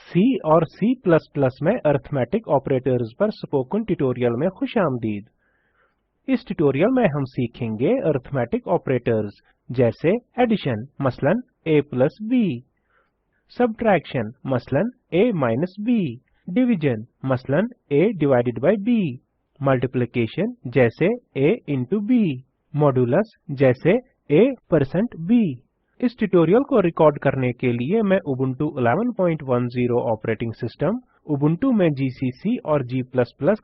सी और C++ में arithmetic operators पर स्पोकन ट्यूटोरियल में खुशामदीद। इस ट्यूटोरियल में हम सीखेंगे अरिथमेटिक ऑपरेटर्स जैसे एडिशन मसलन a प्लस b, सब्ट्रैक्शन मसलन a माइनस b, डिवीजन मसलन a divided by b, multiplication जैसे a इंटू b, मॉडुलस जैसे a%b। इस ट्यूटोरियल को रिकॉर्ड करने के लिए मैं उबुंटू 11.10 ऑपरेटिंग सिस्टम, उबुंटू में जीसीसी और G++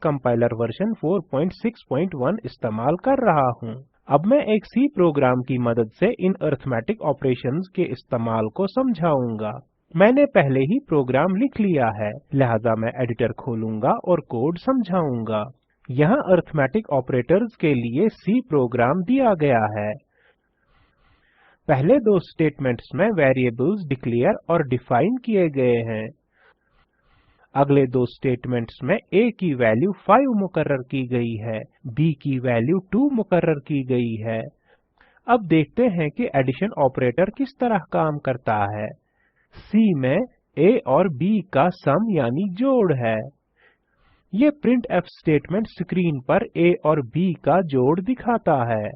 कंपाइलर वर्जन 4.6.1 इस्तेमाल कर रहा हूँ। अब मैं एक C प्रोग्राम की मदद से इन अरिथमेटिक ऑपरेशंस के इस्तेमाल को समझाऊंगा। मैंने पहले ही प्रोग्राम लिख लिया है, लिहाजा मैं एडिटर खोलूंगा और कोड समझाऊंगा। यहाँ अरिथमेटिक ऑपरेटर्स के लिए C प्रोग्राम दिया गया है। पहले दो स्टेटमेंट्स में वेरिएबल्स डिक्लेयर और डिफाइन किए गए हैं। अगले दो स्टेटमेंट्स में a की वैल्यू 5 मुकर्रर की गई है, b की वैल्यू 2 मुकर्रर की गई है। अब देखते हैं कि एडिशन ऑपरेटर किस तरह काम करता है। C में a और b का सम यानी जोड़ है। ये printf स्टेटमेंट स्क्रीन पर a और b का जोड़ दिखाता है।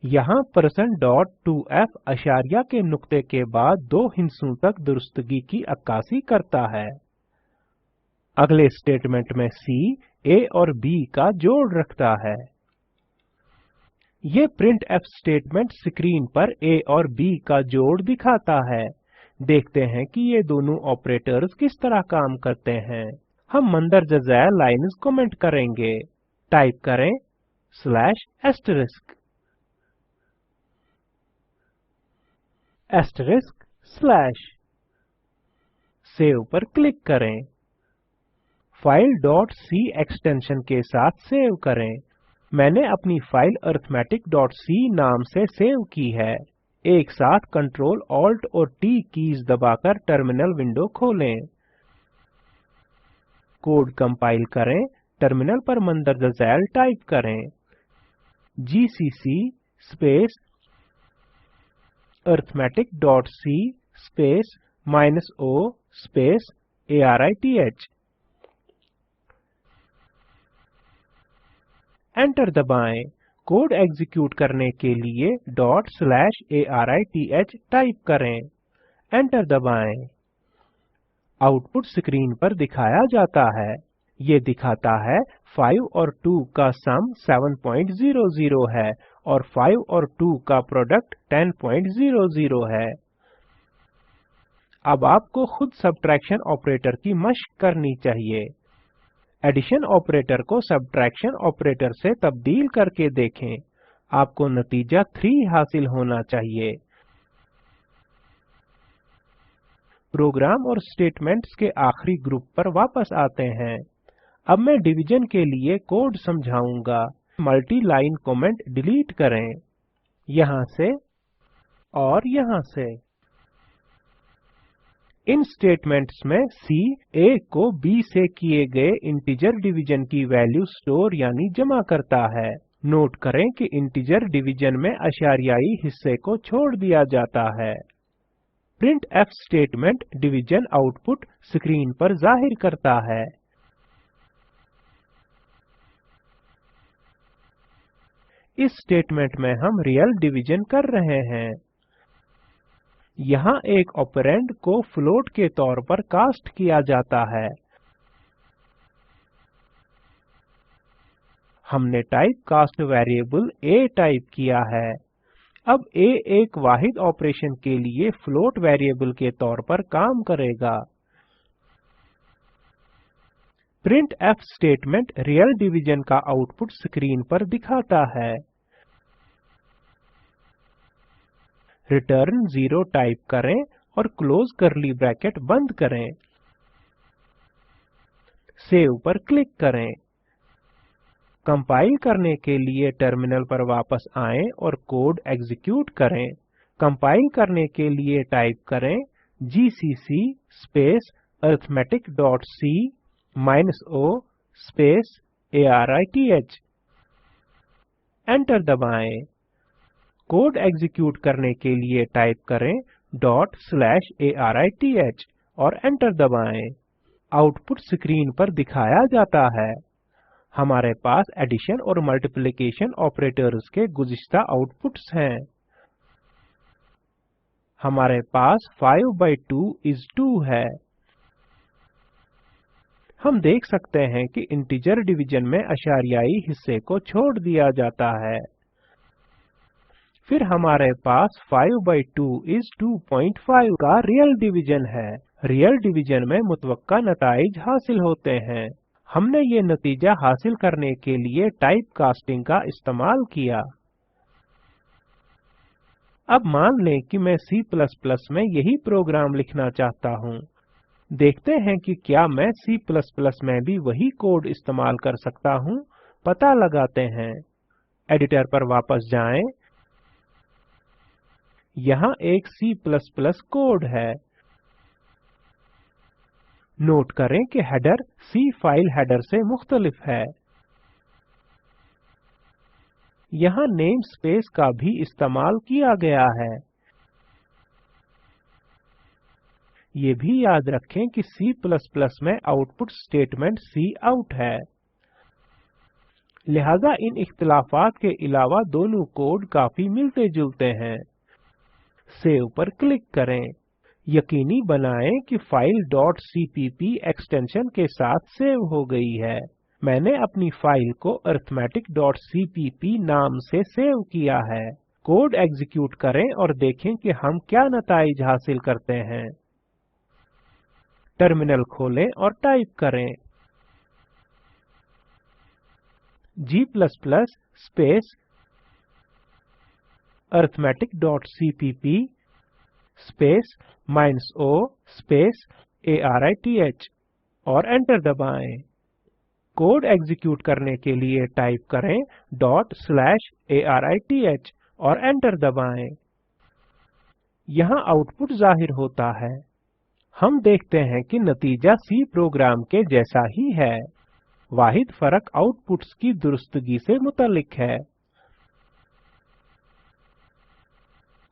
यहाँ %2f अशारिया के नुक्ते के बाद दो हिंसों तक दुरुस्तगी की अक्कासी करता है। अगले स्टेटमेंट में C a और b का जोड़ रखता है। ये printf स्टेटमेंट स्क्रीन पर a और b का जोड़ दिखाता है। देखते हैं कि ये दोनों ऑपरेटर्स किस तरह काम करते हैं। हम मंदरजा झैल लाइन्स कमेंट करेंगे। टाइप करें /**, */ सेव पर क्लिक करें। फाइल .c एक्सटेंशन के साथ सेव करें। मैंने अपनी फाइल arithmetic.c नाम से सेव की है। एक साथ Ctrl Alt और T कीज दबाकर टर्मिनल विंडो खोलें। कोड कंपाइल करें। टर्मिनल पर मंदरजा झैल टाइप करें। gcc space arithmetic.c space -o space arith। Enter दबाएं। कोड एग्जीक्यूट करने के लिए /arith टाइप करें। एंटर दबाएं। आउटपुट स्क्रीन पर दिखाया जाता है। ये दिखाता है 5 और 2 का सम 700 है और 5 और 2 का प्रोडक्ट 1000 है। अब आपको खुद सब्ट्रैक्शन ऑपरेटर की मशक करनी चाहिए। एडिशन ऑपरेटर को सब्ट्रैक्शन ऑपरेटर से तब्दील करके देखें। आपको नतीजा 3 हासिल होना चाहिए। प्रोग्राम और स्टेटमेंट्स के आखिरी ग्रुप पर वापस आते हैं। अब मैं डिवीजन के लिए कोड समझाऊंगा। मल्टी लाइन कमेंट डिलीट करें, यहाँ से और यहाँ से। इन स्टेटमेंट्स में C a को b से किए गए इंटीजर डिवीजन की वैल्यू स्टोर यानी जमा करता है। नोट करें कि इंटीजर डिवीजन में अशारियाई हिस्से को छोड़ दिया जाता है। printf statement division output screen पर जाहिर करता है। इस स्टेटमेंट में हम रियल डिवीजन कर रहे हैं। यहाँ एक ऑपरेंड को फ्लोट के तौर पर कास्ट किया जाता है। हमने type cast variable a type किया है। अब a एक वाहिद ऑपरेशन के लिए फ्लोट वेरिएबल के तौर पर काम करेगा। printf स्टेटमेंट रियल डिवीजन का आउटपुट स्क्रीन पर दिखाता है। रिटर्न 0 टाइप करें और क्लोज कर्ली ब्रैकेट बंद करें। सेव पर क्लिक करें। कंपाइल करने के लिए टर्मिनल पर वापस आएं और कोड एग्जीक्यूट करें। कंपाइल करने के लिए टाइप करें gcc space arithmetic.c -o space arith। Enter दबाएं। कोड एग्जीक्यूट करने के लिए टाइप करें .arith और एंटर दबाएं। आउटपुट स्क्रीन पर दिखाया जाता है। हमारे पास एडिशन और मल्टीप्लिकेशन ऑपरेटर्स के गुज़िश्ता आउटपुट्स हैं। हमारे पास 5 by 2 is 2 है। हम देख सकते हैं कि इंटीजर डिवीजन में अशारियाई हिस्से को छोड़ दिया जाता है। फिर हमारे पास 5 by 2 is 2.5 का रियल डिवीजन है। रियल डिवीजन में मुतवक्का नताइज हासिल होते हैं। हमने ये नतीजा हासिल करने के लिए टाइप कास्टिंग का इस्तेमाल किया। अब मान लें कि मैं C++ में यही प्रोग्राम लिखना चाहता हूँ। देखते हैं कि क्या मैं C++ में भी वही कोड इस्तेमाल कर सकता हूँ। पता लगाते हैं। एडिटर पर वापस जाएं। यहाँ एक C++ कोड है। नोट करें कि हेडर C फाइल हेडर से मुख्तलिफ है। यहाँ नेमस्पेस का भी इस्तेमाल किया गया है। ये भी याद रखें कि C++ में आउटपुट स्टेटमेंट काउट है। लिहाजा इन इख्तिलाफात के अलावा दोनों कोड काफी मिलते जुलते हैं। सेव पर क्लिक करें। यकीनी बनाएं कि फाइल .cpp एक्सटेंशन के साथ सेव हो गई है। मैंने अपनी फाइल को arithmetic.cpp नाम से सेव किया है। कोड एग्जीक्यूट करें और देखें कि हम क्या नताइज हासिल करते हैं। टर्मिनल खोलें और टाइप करें g++ space arithmetic.cpp space -o space arith और एंटर दबाएं। कोड एग्जीक्यूट करने के लिए टाइप करें .arith और एंटर दबाएं। यहाँ आउटपुट जाहिर होता है। हम देखते हैं कि नतीजा C प्रोग्राम के जैसा ही है। वाहिद फर्क आउटपुट्स की दुरुस्तगी से मुतल्लिक है।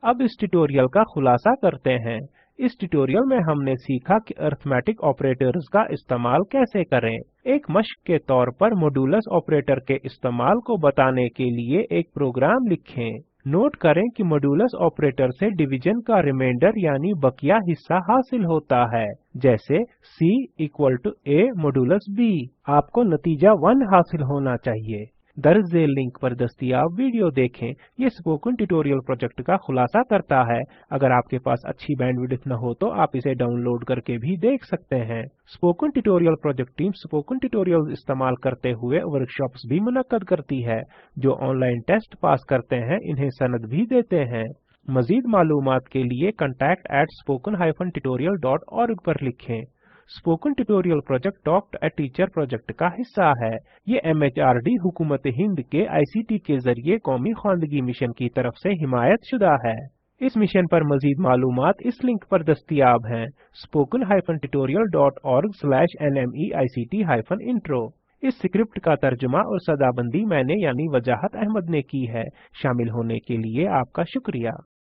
अब इस ट्यूटोरियल का खुलासा करते हैं। इस ट्यूटोरियल में हमने सीखा कि अरिथमेटिक ऑपरेटर्स का इस्तेमाल कैसे करें। एक मश्क के तौर पर मॉडुलस ऑपरेटर के इस्तेमाल को बताने के लिए एक प्रोग्राम लिखें। नोट करें कि मॉडुलस ऑपरेटर से डिवीजन का रिमाइंडर यानी बकिया हिस्सा हासिल होता है, जैसे C = A मॉडुलस B। आपको नतीजा 1 हासिल होना चाहिए। दर्ज झेल लिंक पर दस्तयाब वीडियो देखें। ये स्पोकन ट्यूटोरियल प्रोजेक्ट का खुलासा करता है। अगर आपके पास अच्छी बैंडविड्थ न हो तो आप इसे डाउनलोड करके भी देख सकते हैं। Spoken tutorial project team spoken tutorial इस्तेमाल करते हुए वर्कशॉप्स भी मुनक्कद करती है। जो ऑनलाइन टेस्ट पास करते हैं इन्हें सनद भी देते हैं। मजीद मालूमात के लिए contact@spoken-tutorial.org पर लिखें। Spoken tutorial project talk to a teacher project का हिस्सा है। ये MHRD हुकूमत हिंद के ICT के जरिए कौमी ख्वानदगी मिशन की तरफ से हिमायत शुदा है। इस मिशन पर मजीद मालूमात इस लिंक पर दस्तयाब हैं spoken-tutorial.org/nmeict-intro। इस स्क्रिप्ट का तर्जुमा और सदाबंदी मैंने यानी वजाहत अहमद ने की है। शामिल होने के लिए आपका शुक्रिया।